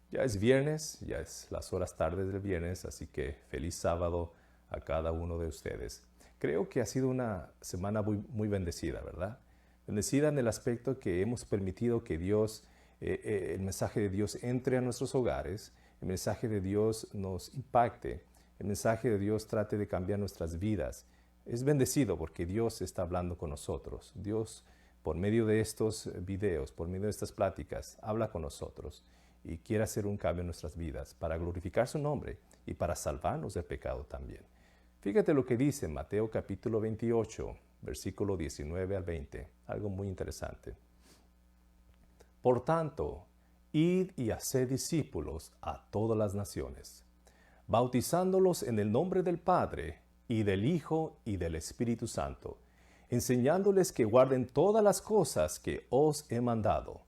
Ya es viernes, ya es las horas tardes del viernes, así que feliz sábado a cada uno de ustedes. Creo que ha sido una semana muy bendecida, ¿verdad? Bendecida en el aspecto que hemos permitido que Dios, el mensaje de Dios entre a nuestros hogares, el mensaje de Dios nos impacte, el mensaje de Dios trate de cambiar nuestras vidas. Es bendecido porque Dios está hablando con nosotros. Dios, por medio de estos videos, por medio de estas pláticas, habla con nosotros y quiere hacer un cambio en nuestras vidas para glorificar su nombre y para salvarnos del pecado también. Fíjate lo que dice Mateo capítulo 28, versículo 19 al 20, algo muy interesante. Por tanto, id y haced discípulos a todas las naciones, bautizándolos en el nombre del Padre y del Hijo y del Espíritu Santo, enseñándoles que guarden todas las cosas que os he mandado.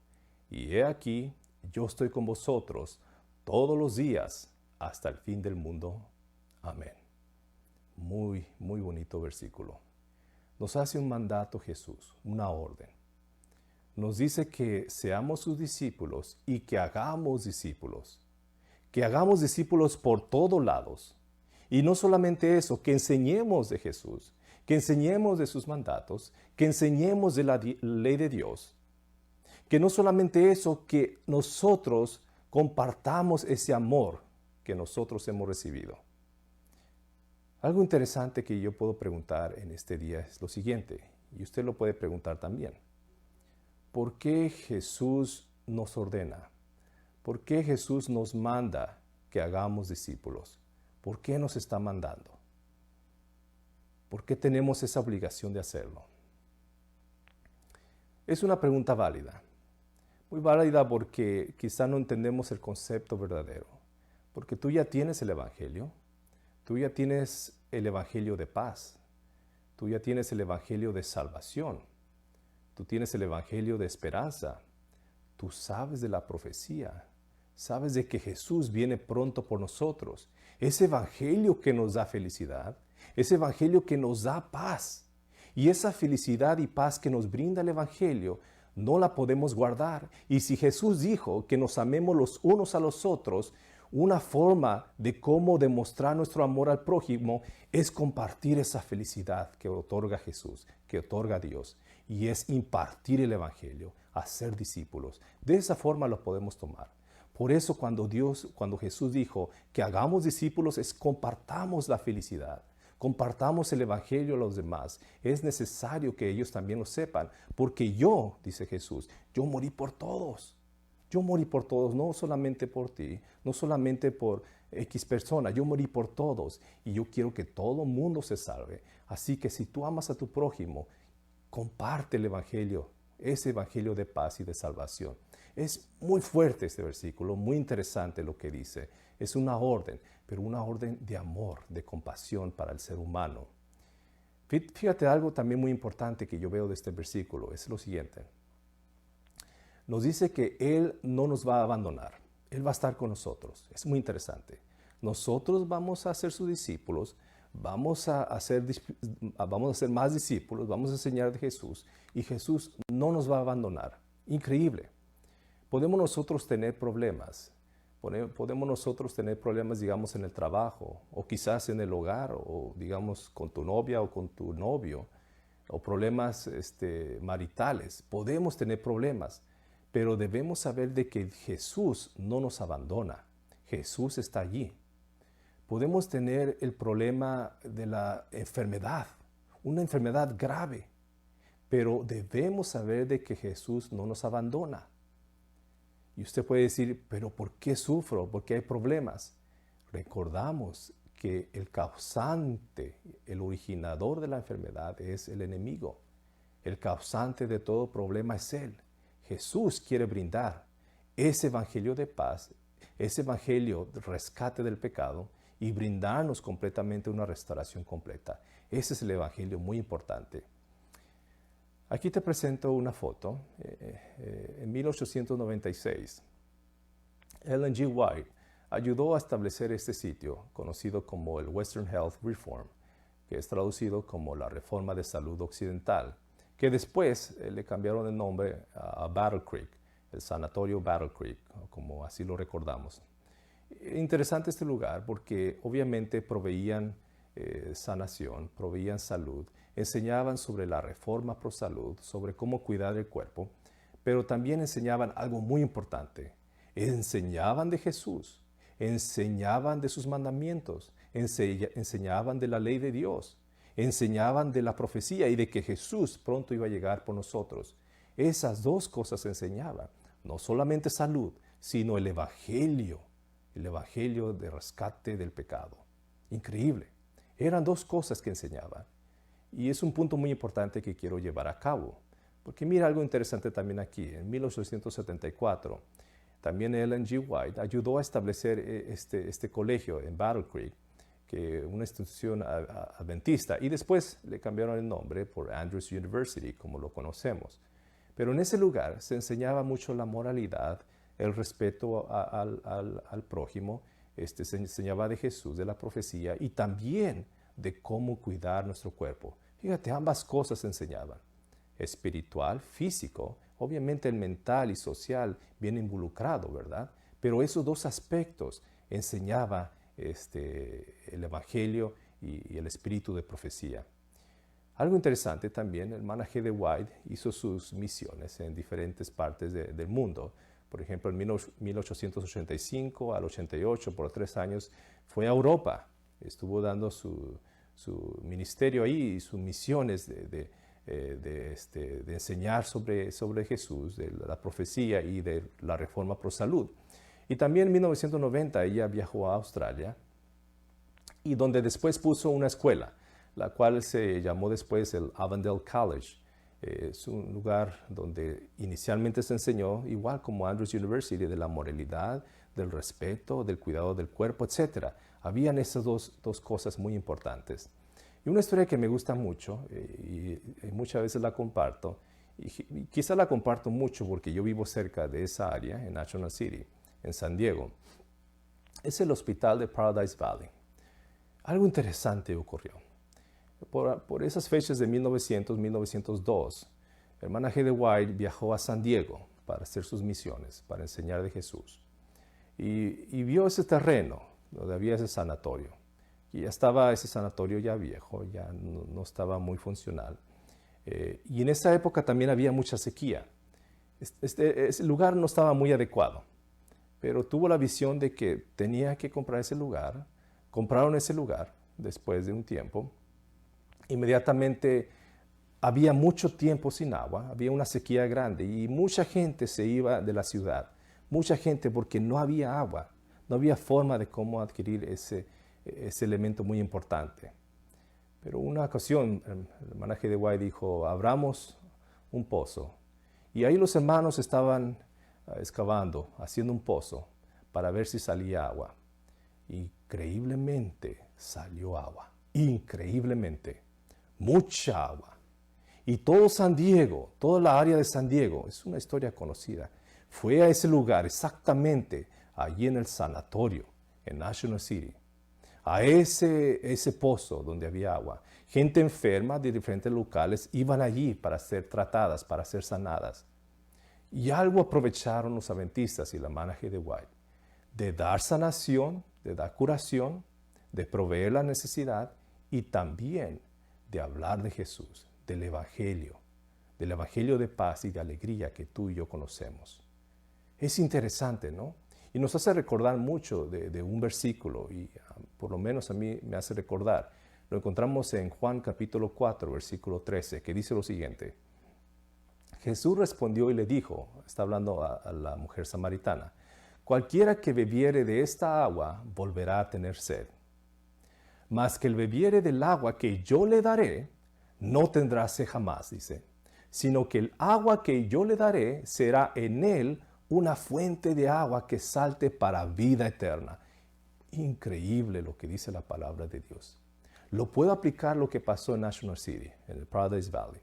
Y he aquí, yo estoy con vosotros todos los días hasta el fin del mundo. Amén. Muy bonito versículo. Nos hace un mandato Jesús, una orden. Nos dice que seamos sus discípulos y que hagamos discípulos. Que hagamos discípulos por todos lados. Y no solamente eso, que enseñemos de Jesús, que enseñemos de sus mandatos, que enseñemos de la ley de Dios. Que no solamente eso, que nosotros compartamos ese amor que nosotros hemos recibido. Algo interesante que yo puedo preguntar en este día es lo siguiente, y usted lo puede preguntar también. ¿Por qué Jesús nos ordena? ¿Por qué Jesús nos manda que hagamos discípulos? ¿Por qué nos está mandando? ¿Por qué tenemos esa obligación de hacerlo? Es una pregunta válida. Muy válida porque quizá no entendemos el concepto verdadero. Porque tú ya tienes el Evangelio. Tú ya tienes el Evangelio de paz. Tú ya tienes el Evangelio de salvación. Tú tienes el Evangelio de esperanza. Tú sabes de la profecía. Sabes de que Jesús viene pronto por nosotros. Ese Evangelio que nos da felicidad. Ese Evangelio que nos da paz. Y esa felicidad y paz que nos brinda el Evangelio no la podemos guardar. Y si Jesús dijo que nos amemos los unos a los otros, una forma de cómo demostrar nuestro amor al prójimo es compartir esa felicidad que otorga Jesús, que otorga Dios. Y es impartir el Evangelio, hacer discípulos. De esa forma lo podemos tomar. Por eso cuando Jesús dijo que hagamos discípulos, es compartamos la felicidad. Compartamos el Evangelio a los demás. Es necesario que ellos también lo sepan, porque yo, dice Jesús, yo morí por todos. Yo morí por todos, no solamente por ti, no solamente por X persona, yo morí por todos y yo quiero que todo mundo se salve. Así que si tú amas a tu prójimo, comparte el Evangelio, ese Evangelio de paz y de salvación. Es muy fuerte este versículo, muy interesante lo que dice. Es una orden, pero una orden de amor, de compasión para el ser humano. Fíjate algo también muy importante que yo veo de este versículo, es lo siguiente. Nos dice que Él no nos va a abandonar, Él va a estar con nosotros. Es muy interesante. Nosotros vamos a ser sus discípulos, vamos a hacer más discípulos, vamos a enseñar de Jesús y Jesús no nos va a abandonar. Increíble. Podemos nosotros tener problemas. Podemos nosotros tener problemas, digamos, en el trabajo, o quizás en el hogar, o digamos, con tu novia o con tu novio, o problemas maritales. Podemos tener problemas, pero debemos saber de que Jesús no nos abandona. Jesús está allí. Podemos tener el problema de la enfermedad, una enfermedad grave, pero debemos saber de que Jesús no nos abandona. Y usted puede decir, pero ¿por qué sufro? ¿Por qué hay problemas? Recordamos que el causante, el originador de la enfermedad es el enemigo. El causante de todo problema es Él. Jesús quiere brindar ese evangelio de paz, ese evangelio de rescate del pecado y brindarnos completamente una restauración completa. Ese es el evangelio muy importante. Aquí te presento una foto. En 1896, Ellen G. White ayudó a establecer este sitio, conocido como el Western Health Reform, que es traducido como la Reforma de Salud Occidental, que después le cambiaron el nombre a Battle Creek, el Sanatorio Battle Creek, como así lo recordamos. Interesante este lugar porque obviamente proveían sanación, proveían salud, enseñaban sobre la reforma pro salud, sobre cómo cuidar el cuerpo, pero también enseñaban algo muy importante. Enseñaban de Jesús, enseñaban de sus mandamientos, enseñaban de la ley de Dios, enseñaban de la profecía y de que Jesús pronto iba a llegar por nosotros. Esas dos cosas enseñaban, no solamente salud, sino el evangelio de rescate del pecado. Increíble. Eran dos cosas que enseñaban. Y es un punto muy importante que quiero llevar a cabo. Porque mira algo interesante también aquí. En 1874, también Ellen G. White ayudó a establecer este colegio en Battle Creek, que una institución adventista, y después le cambiaron el nombre por Andrews University, como lo conocemos. Pero en ese lugar se enseñaba mucho la moralidad, el respeto al prójimo, se enseñaba de Jesús, de la profecía y también de cómo cuidar nuestro cuerpo. Fíjate, ambas cosas se enseñaban. Espiritual, físico, obviamente el mental y social bien involucrado, ¿verdad? Pero esos dos aspectos enseñaba el Evangelio y el espíritu de profecía. Algo interesante también, el hermana G. de White hizo sus misiones en diferentes partes del mundo. Por ejemplo, en 1885 al 88, por 3 años, fue a Europa. Estuvo dando su ministerio ahí y sus misiones de enseñar sobre Jesús, de la profecía y de la reforma pro salud. Y también en 1990 ella viajó a Australia y donde después puso una escuela, la cual se llamó después el Avondale College. Es un lugar donde inicialmente se enseñó, igual como Andrews University, de la moralidad, del respeto, del cuidado del cuerpo, etc. Habían esas dos cosas muy importantes. Y una historia que me gusta mucho, y muchas veces la comparto, y quizá la comparto mucho porque yo vivo cerca de esa área, en National City, en San Diego, es el hospital de Paradise Valley. Algo interesante ocurrió. Por esas fechas de 1902, hermana G. de White viajó a San Diego para hacer sus misiones, para enseñar de Jesús. Y vio ese terreno donde había ese sanatorio. Y ya estaba ese sanatorio ya viejo, ya no estaba muy funcional. Y en esa época también había mucha sequía. Ese lugar no estaba muy adecuado, pero tuvo la visión de que tenía que comprar ese lugar. Compraron ese lugar después de un tiempo. Inmediatamente había mucho tiempo sin agua, había una sequía grande y mucha gente se iba de la ciudad. Mucha gente porque no había agua, no había forma de cómo adquirir ese elemento muy importante. Pero una ocasión, el hermana G. de White dijo, abramos un pozo. Y ahí los hermanos estaban excavando, haciendo un pozo para ver si salía agua. Increíblemente salió agua, increíblemente, mucha agua. Y todo San Diego, toda la área de San Diego, es una historia conocida, fue a ese lugar exactamente, allí en el sanatorio, en National City, a ese pozo donde había agua. Gente enferma de diferentes locales iban allí para ser tratadas, para ser sanadas. Y algo aprovecharon los adventistas y la hermana G. de White, de dar sanación, de dar curación, de proveer la necesidad y también de hablar de Jesús, del Evangelio de paz y de alegría que tú y yo conocemos. Es interesante, ¿no? Y nos hace recordar mucho de un versículo, y por lo menos a mí me hace recordar. Lo encontramos en Juan capítulo 4, versículo 13, que dice lo siguiente. Jesús respondió y le dijo, está hablando a la mujer samaritana, cualquiera que bebiere de esta agua volverá a tener sed. Mas que el bebiere del agua que yo le daré, no tendrá sed jamás, dice, sino que el agua que yo le daré será en él una fuente de agua que salte para vida eterna. Increíble lo que dice la palabra de Dios. Lo puedo aplicar lo que pasó en National City, en el Paradise Valley.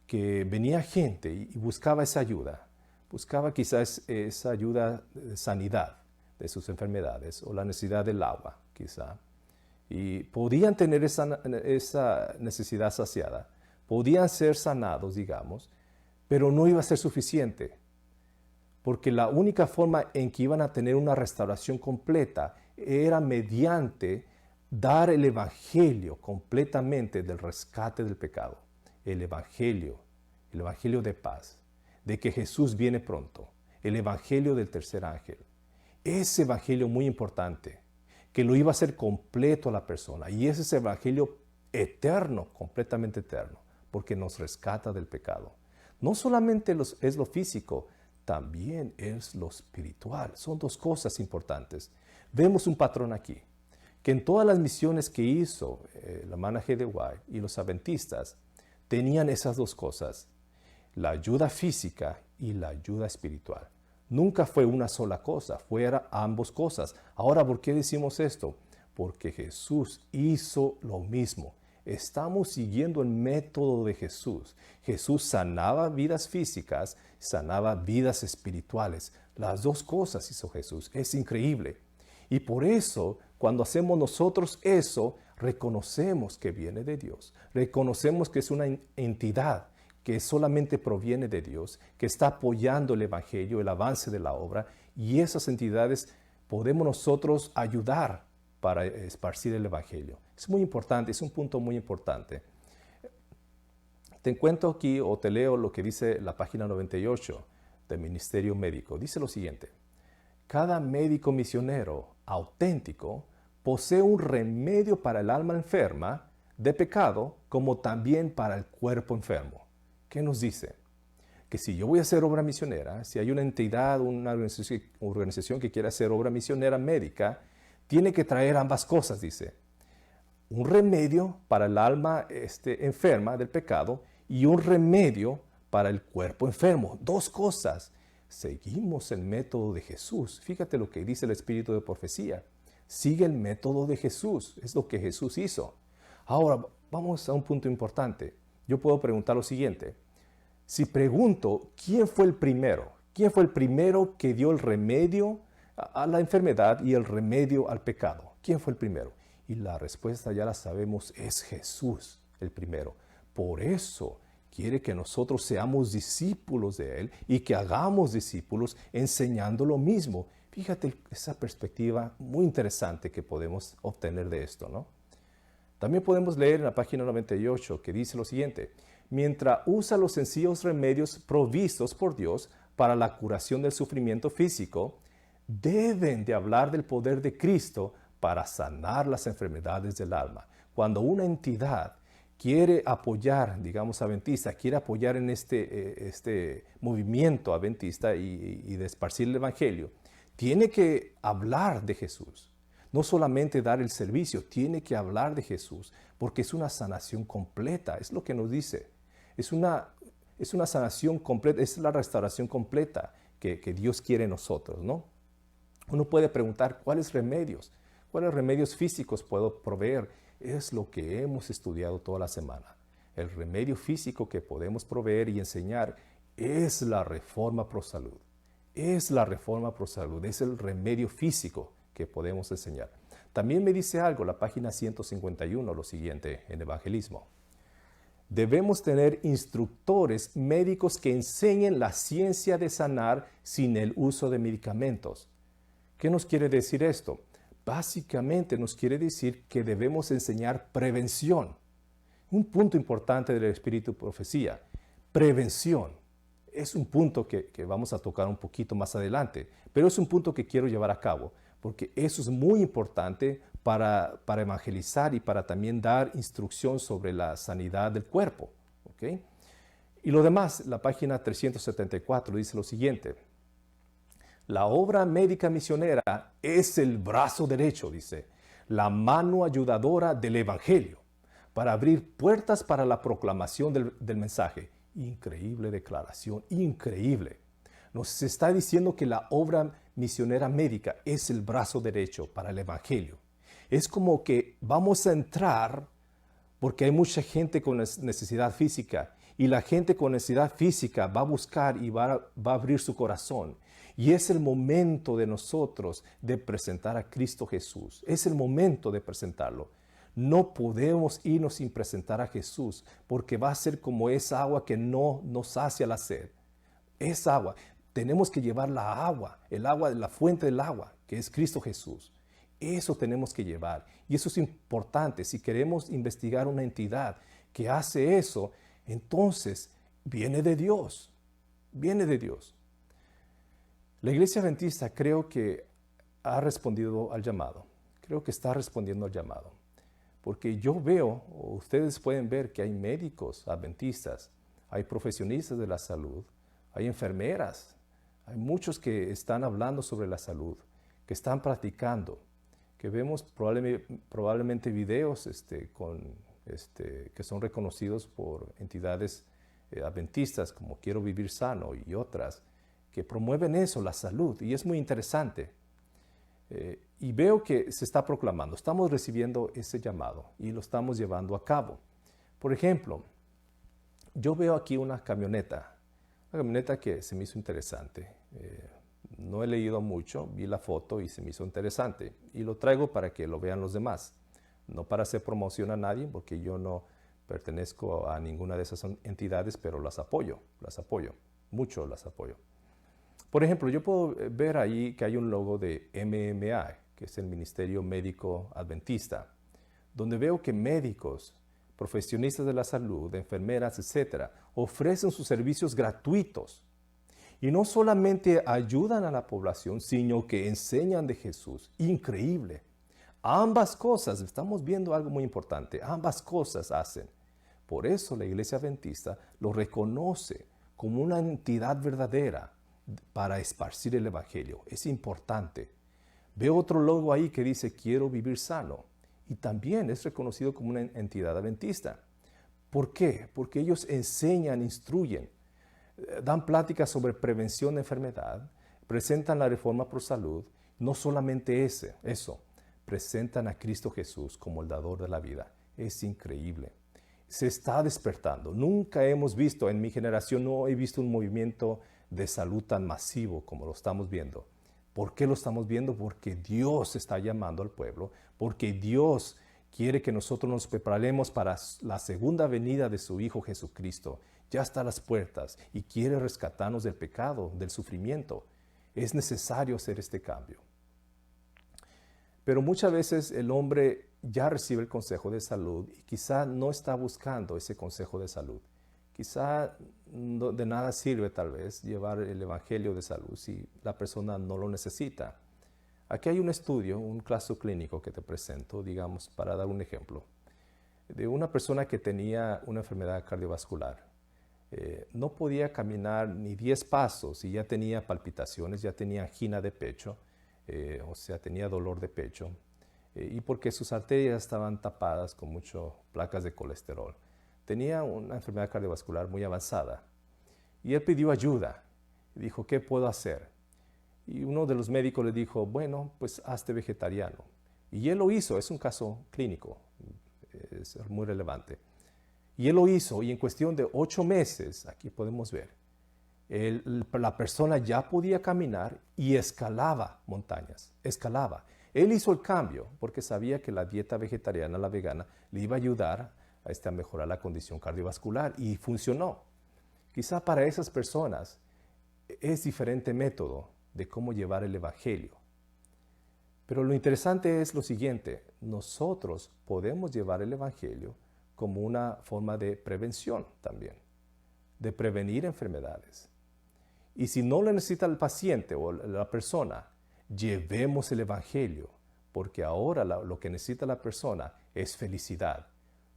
que venía gente y buscaba esa ayuda. Buscaba quizás esa ayuda de sanidad de sus enfermedades o la necesidad del agua, quizá. Y podían tener esa necesidad saciada. Podían ser sanados, digamos, pero no iba a ser suficiente. Porque la única forma en que iban a tener una restauración completa era mediante dar el evangelio completamente del rescate del pecado. El evangelio de paz, de que Jesús viene pronto, el evangelio del tercer ángel. Ese evangelio muy importante, que lo iba a hacer completo a la persona. Y ese es el evangelio eterno, completamente eterno, porque nos rescata del pecado. No solamente es lo físico, también es lo espiritual. Son dos cosas importantes. Vemos un patrón aquí, que en todas las misiones que hizo la hermana G. de White y los adventistas, tenían esas dos cosas, la ayuda física y la ayuda espiritual. Nunca fue una sola cosa, fueron ambas cosas. Ahora, ¿por qué decimos esto? Porque Jesús hizo lo mismo. Estamos siguiendo el método de Jesús. Jesús sanaba vidas físicas, sanaba vidas espirituales. Las dos cosas hizo Jesús. Es increíble. Y por eso, cuando hacemos nosotros eso, reconocemos que viene de Dios. Reconocemos que es una entidad que solamente proviene de Dios, que está apoyando el evangelio, el avance de la obra, y esas entidades podemos nosotros ayudar para esparcir el evangelio. Es muy importante, es un punto muy importante. Te cuento aquí o te leo lo que dice la página 98 del Ministerio Médico. Dice lo siguiente: cada médico misionero auténtico posee un remedio para el alma enferma de pecado, como también para el cuerpo enfermo. ¿Qué nos dice? Que si yo voy a hacer obra misionera, si hay una entidad, una organización que quiere hacer obra misionera médica, tiene que traer ambas cosas, dice. Un remedio para el alma enferma del pecado y un remedio para el cuerpo enfermo. Dos cosas. Seguimos el método de Jesús. Fíjate lo que dice el Espíritu de Profecía. Sigue el método de Jesús. Es lo que Jesús hizo. Ahora, vamos a un punto importante. Yo puedo preguntar lo siguiente. Si pregunto, ¿quién fue el primero? ¿Quién fue el primero que dio el remedio a la enfermedad y el remedio al pecado? ¿Quién fue el primero? Y la respuesta ya la sabemos, es Jesús el primero. Por eso quiere que nosotros seamos discípulos de Él y que hagamos discípulos enseñando lo mismo. Fíjate esa perspectiva muy interesante que podemos obtener de esto, ¿no? También podemos leer en la página 98 que dice lo siguiente: mientras usa los sencillos remedios provistos por Dios para la curación del sufrimiento físico, deben de hablar del poder de Cristo para sanar las enfermedades del alma. Cuando una entidad quiere apoyar, digamos, adventista, quiere apoyar en este movimiento adventista y de esparcir el evangelio, tiene que hablar de Jesús. No solamente dar el servicio, tiene que hablar de Jesús, porque es una sanación completa, es lo que nos dice. Es una sanación completa, es la restauración completa que Dios quiere en nosotros, ¿no? Uno puede preguntar, ¿cuáles remedios físicos puedo proveer? Es lo que hemos estudiado toda la semana. El remedio físico que podemos proveer y enseñar es la Reforma Pro Salud. Es la Reforma Pro Salud, es el remedio físico que podemos enseñar. También me dice algo, la página 151, lo siguiente, en Evangelismo. Debemos tener instructores médicos que enseñen la ciencia de sanar sin el uso de medicamentos. ¿Qué nos quiere decir esto? Básicamente nos quiere decir que debemos enseñar prevención. Un punto importante del Espíritu de Profecía, prevención. Es un punto que vamos a tocar un poquito más adelante, pero es un punto que quiero llevar a cabo, porque eso es muy importante para evangelizar y para también dar instrucción sobre la sanidad del cuerpo. ¿Okay? Y lo demás, la página 374 dice lo siguiente: la obra médica misionera es el brazo derecho, dice, la mano ayudadora del evangelio, para abrir puertas para la proclamación del mensaje. Increíble declaración, increíble. Nos está diciendo que la obra misionera médica es el brazo derecho para el evangelio. Es como que vamos a entrar, porque hay mucha gente con necesidad física, Y la gente con necesidad física va a buscar y va a abrir su corazón. Y es el momento de nosotros de presentar a Cristo Jesús. Es el momento de presentarlo. No podemos irnos sin presentar a Jesús, porque va a ser como esa agua que no nos sacia la sed. Esa agua, tenemos que llevar la agua, la fuente del agua, que es Cristo Jesús. Eso tenemos que llevar. Y eso es importante. Si queremos investigar una entidad que hace eso, entonces viene de Dios. Viene de Dios. La Iglesia Adventista creo que ha respondido al llamado. Creo que está respondiendo al llamado. Porque yo veo, o ustedes pueden ver que hay médicos adventistas, hay profesionistas de la salud, hay enfermeras, hay muchos que están hablando sobre la salud, que están practicando, que vemos probablemente videos que son reconocidos por entidades adventistas como Quiero Vivir Sano y otras, que promueven eso, la salud, y es muy interesante. Y veo que se está proclamando, estamos recibiendo ese llamado y lo estamos llevando a cabo. Por ejemplo, yo veo aquí una camioneta que se me hizo interesante. No he leído mucho, vi la foto y se me hizo interesante. Y lo traigo para que lo vean los demás. No para hacer promoción a nadie, porque yo no pertenezco a ninguna de esas entidades, pero las apoyo, mucho las apoyo. Por ejemplo, yo puedo ver ahí que hay un logo de MMA, que es el Ministerio Médico Adventista, donde veo que médicos, profesionistas de la salud, enfermeras, etcétera, ofrecen sus servicios gratuitos. Y no solamente ayudan a la población, sino que enseñan de Jesús. Increíble. Ambas cosas, estamos viendo algo muy importante, ambas cosas hacen. Por eso la Iglesia Adventista lo reconoce como una entidad verdadera para esparcir el Evangelio. Es importante. Veo otro logo ahí que dice Quiero Vivir Sano. Y también es reconocido como una entidad adventista. ¿Por qué? Porque ellos enseñan, instruyen, dan pláticas sobre prevención de enfermedad, presentan la reforma por salud. No solamente eso, presentan a Cristo Jesús como el dador de la vida. Es increíble. Se está despertando. Nunca hemos visto, en mi generación no he visto un movimiento de salud tan masivo como lo estamos viendo. ¿Por qué lo estamos viendo? Porque Dios está llamando al pueblo, porque Dios quiere que nosotros nos preparemos para la segunda venida de su Hijo Jesucristo. Ya está a las puertas y quiere rescatarnos del pecado, del sufrimiento. Es necesario hacer este cambio. Pero muchas veces el hombre ya recibe el consejo de salud y quizá no está buscando ese consejo de salud. Quizá de nada sirve tal vez llevar el evangelio de salud si la persona no lo necesita. Aquí hay un estudio, un caso clínico que te presento, digamos, para dar un ejemplo, de una persona que tenía una enfermedad cardiovascular. No podía caminar ni 10 pasos y ya tenía palpitaciones, ya tenía angina de pecho, o sea, tenía dolor de pecho, y porque sus arterias estaban tapadas con muchas placas de colesterol. Tenía una enfermedad cardiovascular muy avanzada y él pidió ayuda. Dijo, ¿qué puedo hacer? Y uno de los médicos le dijo, bueno, pues hazte vegetariano. Y él lo hizo, es un caso clínico, es muy relevante. Y él lo hizo y en cuestión de 8 meses, aquí podemos ver, la persona ya podía caminar y escalaba montañas, escalaba. Él hizo el cambio porque sabía que la dieta vegetariana, la vegana, le iba a ayudar a mejorar la condición cardiovascular y funcionó. Quizá para esas personas es diferente método de cómo llevar el evangelio. Pero lo interesante es lo siguiente, nosotros podemos llevar el evangelio como una forma de prevención también, de prevenir enfermedades. Y si no lo necesita el paciente o la persona, llevemos el evangelio, porque ahora lo que necesita la persona es felicidad.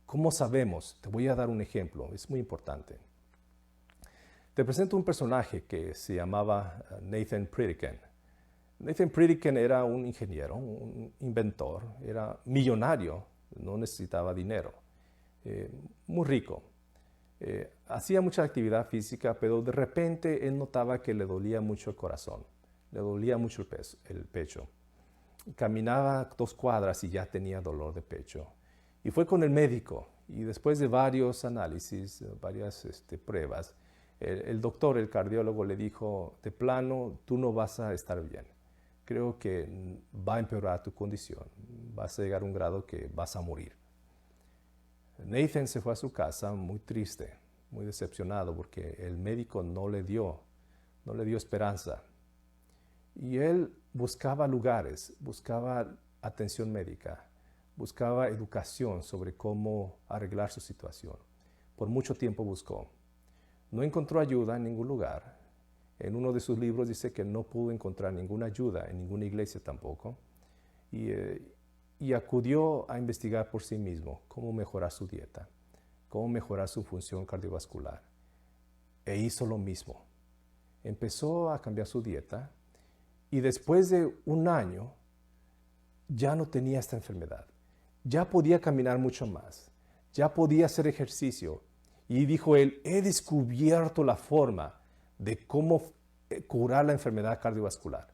¿Cómo sabemos? Te voy a dar un ejemplo, es muy importante. Te presento un personaje que se llamaba Nathan Pritikin. Nathan Pritikin era un ingeniero, un inventor, era millonario, no necesitaba dinero, muy rico. Hacía mucha actividad física, pero de repente él notaba que le dolía mucho el corazón, le dolía mucho el pecho. Caminaba 2 cuadras y ya tenía dolor de pecho. Y fue con el médico Y después de varios análisis, varias pruebas, el doctor, el cardiólogo, le dijo, de plano, tú no vas a estar bien. Creo que va a empeorar tu condición. Vas a llegar a un grado que vas a morir. Nathan se fue a su casa muy triste, muy decepcionado, porque el médico no le dio esperanza. Y él buscaba lugares, buscaba atención médica, buscaba educación sobre cómo arreglar su situación. Por mucho tiempo buscó. No encontró ayuda en ningún lugar. En uno de sus libros dice que no pudo encontrar ninguna ayuda en ninguna iglesia tampoco. Y acudió a investigar por sí mismo cómo mejorar su dieta, cómo mejorar su función cardiovascular. E hizo lo mismo. Empezó a cambiar su dieta y después de un año ya no tenía esta enfermedad. Ya podía caminar mucho más. Ya podía hacer ejercicio. Y dijo él, he descubierto la forma de cómo curar la enfermedad cardiovascular.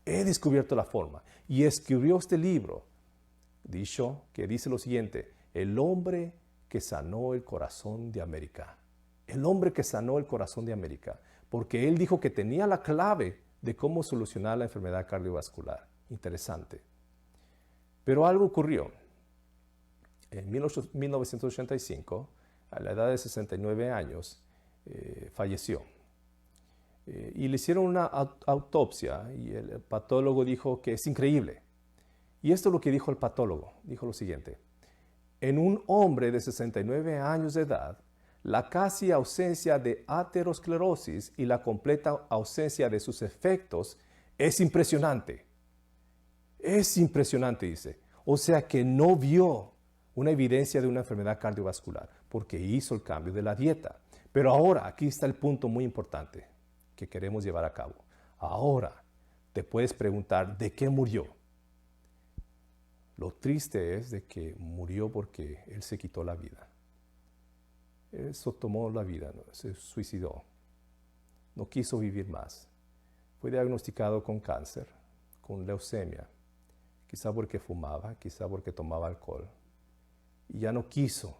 He descubierto la forma. Y escribió este libro, que dice lo siguiente, el hombre que sanó el corazón de América. El hombre que sanó el corazón de América. Porque él dijo que tenía la clave de cómo solucionar la enfermedad cardiovascular. Interesante. Pero algo ocurrió. En 1985, a la edad de 69 años, falleció. Y le hicieron una autopsia y el patólogo dijo que es increíble. Y esto es lo que dijo el patólogo. Dijo lo siguiente. En un hombre de 69 años de edad, la casi ausencia de aterosclerosis y la completa ausencia de sus efectos es impresionante. Es impresionante, dice. O sea que no vio una evidencia de una enfermedad cardiovascular porque hizo el cambio de la dieta. Pero ahora, aquí está el punto muy importante que queremos llevar a cabo. Ahora te puedes preguntar, ¿de qué murió? Lo triste es de que murió porque él se quitó la vida. Él se tomó la vida, se suicidó. No quiso vivir más. Fue diagnosticado con cáncer, con leucemia. Quizá porque fumaba, quizá porque tomaba alcohol. Y ya no quiso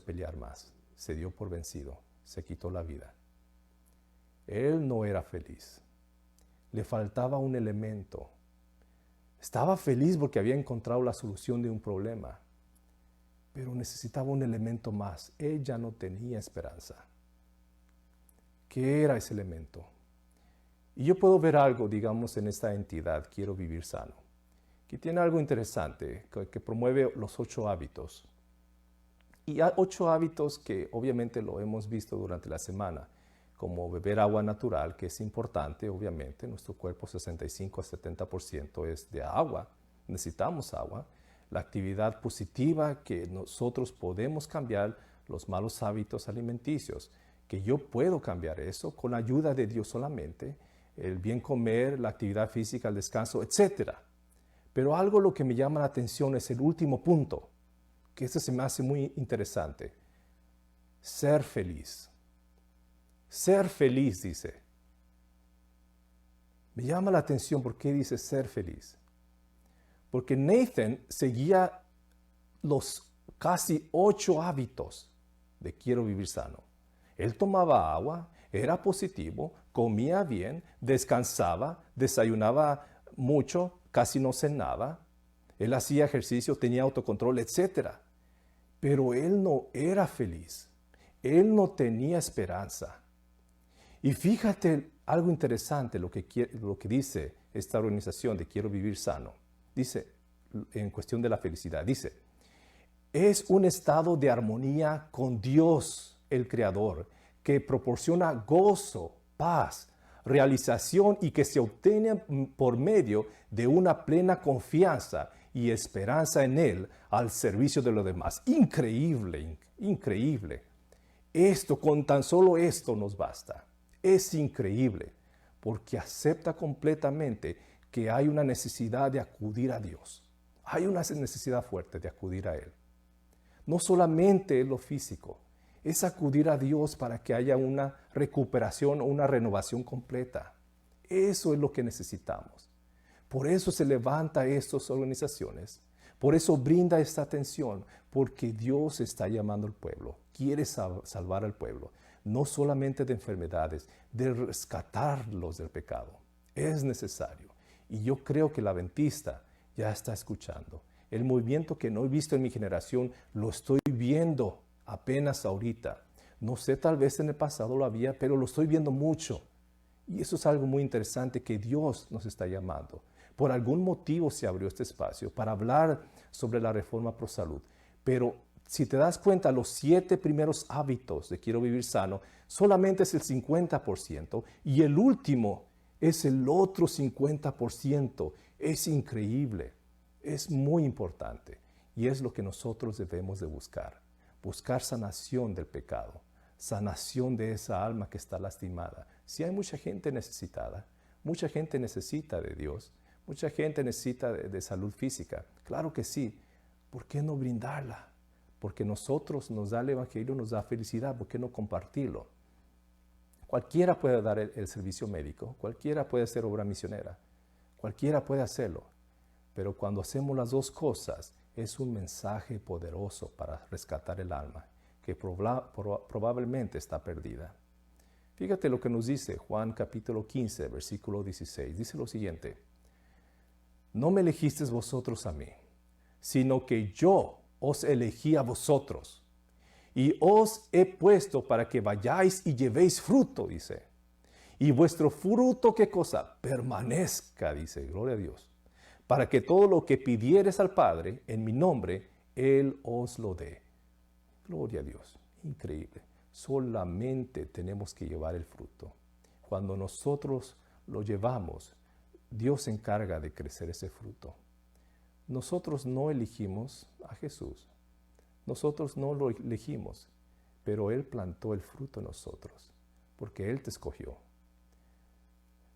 pelear más. Se dio por vencido, se quitó la vida. Él no era feliz. Le faltaba un elemento. Estaba feliz porque había encontrado la solución de un problema, pero necesitaba un elemento más. Él ya no tenía esperanza. ¿Qué era ese elemento? Y yo puedo ver algo, digamos, en esta entidad, Quiero Vivir Sano, que tiene algo interesante, que promueve los 8 hábitos. Y hay 8 hábitos que obviamente lo hemos visto durante la semana, como beber agua natural, que es importante, obviamente. Nuestro cuerpo 65 a 70% es de agua, necesitamos agua. La actividad positiva, que nosotros podemos cambiar los malos hábitos alimenticios, que yo puedo cambiar eso con la ayuda de Dios solamente, el bien comer, la actividad física, el descanso, etc. Pero algo lo que me llama la atención es el último punto, que este se me hace muy interesante. Ser feliz. Ser feliz, dice. Me llama la atención por qué dice ser feliz. Porque Nathan seguía los casi 8 hábitos de Quiero Vivir Sano. Él tomaba agua, era positivo, comía bien, descansaba, desayunaba mucho, casi no cenaba. Él hacía ejercicio, tenía autocontrol, etc. Pero él no era feliz. Él no tenía esperanza. Y fíjate algo interesante lo que dice esta organización de Quiero Vivir Sano. Dice, en cuestión de la felicidad, dice, es un estado de armonía con Dios, el Creador, que proporciona gozo, paz, realización y que se obtiene por medio de una plena confianza y esperanza en Él al servicio de los demás. Increíble, increíble. Esto, con tan solo esto nos basta. Es increíble, porque acepta completamente que hay una necesidad de acudir a Dios. Hay una necesidad fuerte de acudir a Él. No solamente lo físico, es acudir a Dios para que haya una recuperación o una renovación completa. Eso es lo que necesitamos. Por eso se levantan estas organizaciones. Por eso brinda esta atención, porque Dios está llamando al pueblo, quiere salvar al pueblo, no solamente de enfermedades, de rescatarlos del pecado. Es necesario. Y yo creo que el adventista ya está escuchando. El movimiento que no he visto en mi generación, lo estoy viendo apenas ahorita. No sé, tal vez en el pasado lo había, pero lo estoy viendo mucho. Y eso es algo muy interesante que Dios nos está llamando. Por algún motivo se abrió este espacio para hablar sobre la reforma pro salud. Pero si te das cuenta, los 7 primeros hábitos de Quiero Vivir Sano solamente es el 50% y el último es el otro 50%. Es increíble, es muy importante y es lo que nosotros debemos de buscar. Buscar sanación del pecado, sanación de esa alma que está lastimada. Si hay mucha gente necesitada, mucha gente necesita de Dios, mucha gente necesita de salud física. Claro que sí. ¿Por qué no brindarla? Porque nosotros nos da el Evangelio, nos da felicidad. ¿Por qué no compartirlo? Cualquiera puede dar el servicio médico, cualquiera puede hacer obra misionera, cualquiera puede hacerlo. Pero cuando hacemos las dos cosas, es un mensaje poderoso para rescatar el alma, que probablemente está perdida. Fíjate lo que nos dice Juan capítulo 15, versículo 16. Dice lo siguiente: no me elegisteis vosotros a mí, sino que yo os elegí a vosotros, y os he puesto para que vayáis y llevéis fruto, dice. Y vuestro fruto, ¿qué cosa? Permanezca, dice, gloria a Dios. Para que todo lo que pidieres al Padre en mi nombre, Él os lo dé. Gloria a Dios, increíble. Solamente tenemos que llevar el fruto. Cuando nosotros lo llevamos, Dios se encarga de crecer ese fruto. Nosotros no elegimos a Jesús. Nosotros no lo elegimos, pero Él plantó el fruto en nosotros, porque Él te escogió.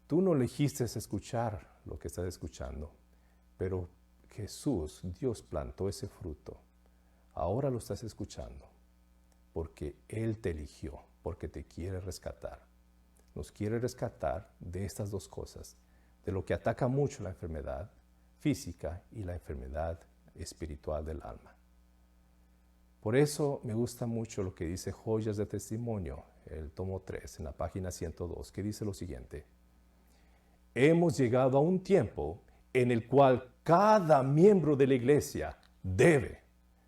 Tú no elegiste escuchar lo que estás escuchando, pero Jesús, Dios plantó ese fruto. Ahora lo estás escuchando, porque Él te eligió, porque te quiere rescatar. Nos quiere rescatar de estas dos cosas, de lo que ataca mucho la enfermedad física y la enfermedad espiritual del alma. Por eso me gusta mucho lo que dice Joyas de Testimonio, el tomo 3, en la página 102, que dice lo siguiente: hemos llegado a un tiempo en el cual cada miembro de la iglesia debe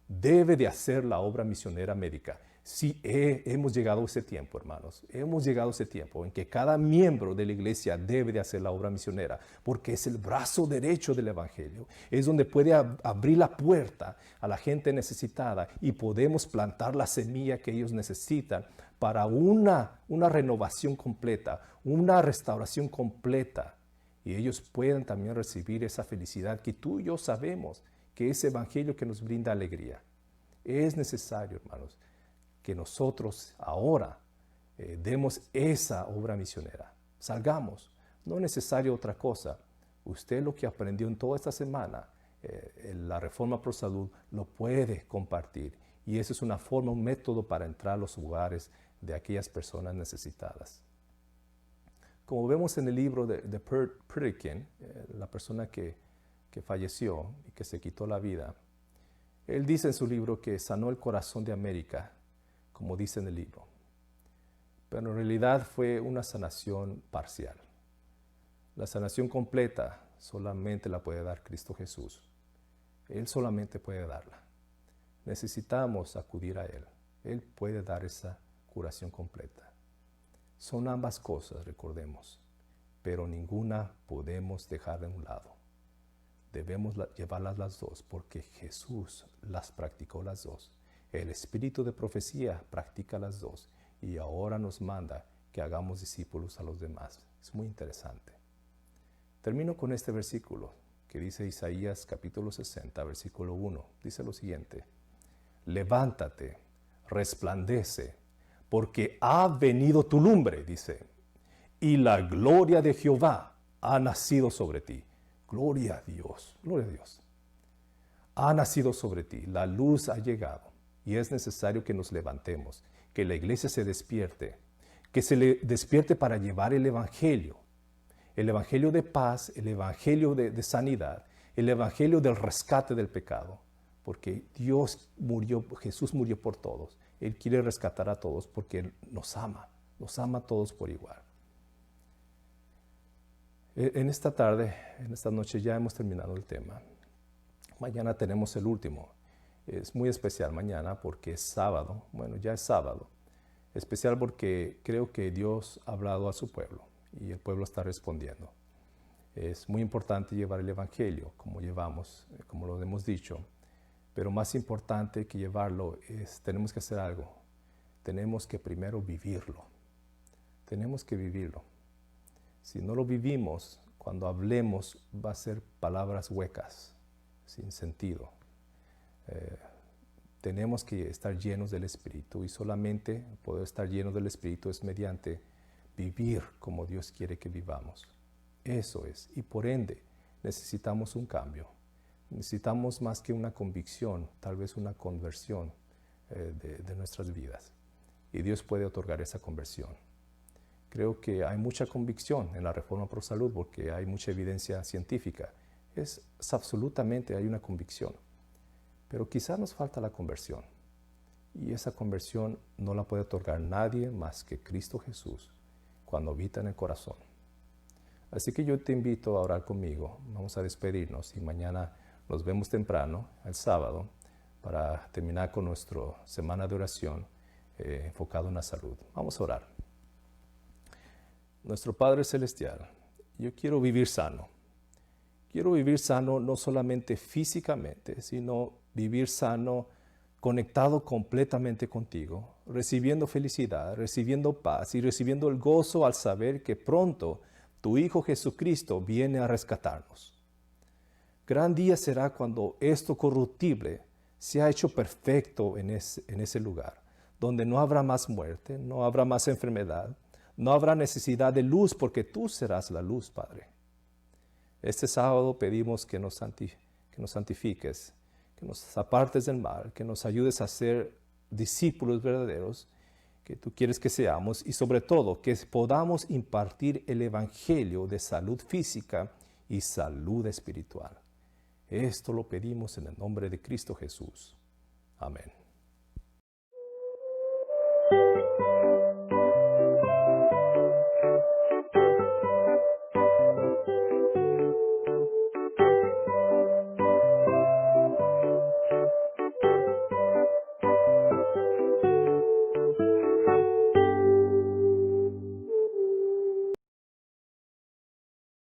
de hacer la obra misionera médica. Sí, hemos llegado a ese tiempo, hermanos. Hemos llegado a ese tiempo en que cada miembro de la iglesia debe de hacer la obra misionera, porque es el brazo derecho del Evangelio. Es donde puede abrir la puerta a la gente necesitada y podemos plantar la semilla que ellos necesitan para una renovación completa, una restauración completa. Y ellos puedan también recibir esa felicidad que tú y yo sabemos que es Evangelio que nos brinda alegría. Es necesario, hermanos, que nosotros ahora demos esa obra misionera. Salgamos, no es necesario otra cosa. Usted lo que aprendió en toda esta semana, la Reforma Pro Salud, lo puede compartir. Y eso es una forma, un método para entrar a los hogares de aquellas personas necesitadas. Como vemos en el libro de Pritikin, la persona que falleció y que se quitó la vida, él dice en su libro que sanó el corazón de América, como dice en el libro. Pero en realidad fue una sanación parcial. La sanación completa solamente la puede dar Cristo Jesús. Él solamente puede darla. Necesitamos acudir a Él. Él puede dar esa curación completa. Son ambas cosas, recordemos, pero ninguna podemos dejar de un lado. Debemos llevarlas las dos, porque Jesús las practicó las dos. El espíritu de profecía practica las dos y ahora nos manda que hagamos discípulos a los demás. Es muy interesante. Termino con este versículo que dice Isaías capítulo 60, versículo 1. Dice lo siguiente: levántate, resplandece, porque ha venido tu lumbre, dice, y la gloria de Jehová ha nacido sobre ti. Gloria a Dios, gloria a Dios. Ha nacido sobre ti, la luz ha llegado. Y es necesario que nos levantemos, que la iglesia se despierte, que se le despierte para llevar el evangelio de paz, el evangelio de sanidad, el evangelio del rescate del pecado, porque Jesús murió por todos. Él quiere rescatar a todos porque Él nos ama a todos por igual. En esta tarde, en esta noche ya hemos terminado el tema. Mañana tenemos el último. Es muy especial mañana porque es sábado. Bueno, ya es sábado. Especial porque creo que Dios ha hablado a su pueblo y el pueblo está respondiendo. Es muy importante llevar el evangelio como llevamos, como lo hemos dicho. Pero más importante que llevarlo tenemos que hacer algo. Tenemos que primero vivirlo. Tenemos que vivirlo. Si no lo vivimos, cuando hablemos va a ser palabras huecas, sin sentido. Tenemos que estar llenos del Espíritu y solamente poder estar llenos del Espíritu es mediante vivir como Dios quiere que vivamos. Eso es. Y por ende necesitamos un cambio. Necesitamos más que una convicción, tal vez una conversión de nuestras vidas. Y Dios puede otorgar esa conversión. Creo que hay mucha convicción en la Reforma Pro Salud porque hay mucha evidencia científica. Absolutamente hay una convicción. Pero quizás nos falta la conversión. Y esa conversión no la puede otorgar nadie más que Cristo Jesús cuando habita en el corazón. Así que yo te invito a orar conmigo. Vamos a despedirnos y mañana nos vemos temprano, el sábado, para terminar con nuestra semana de oración enfocado en la salud. Vamos a orar. Nuestro Padre Celestial, yo quiero vivir sano. Quiero vivir sano no solamente físicamente, sino vivir sano, conectado completamente contigo, recibiendo felicidad, recibiendo paz y recibiendo el gozo al saber que pronto tu Hijo Jesucristo viene a rescatarnos. Gran día será cuando esto corruptible sea hecho perfecto en ese lugar, donde no habrá más muerte, no habrá más enfermedad, no habrá necesidad de luz porque tú serás la luz, Padre. Este sábado pedimos que nos santifiques, que nos apartes del mal, que nos ayudes a ser discípulos verdaderos que tú quieres que seamos y sobre todo que podamos impartir el evangelio de salud física y salud espiritual. Esto lo pedimos en el nombre de Cristo Jesús. Amén.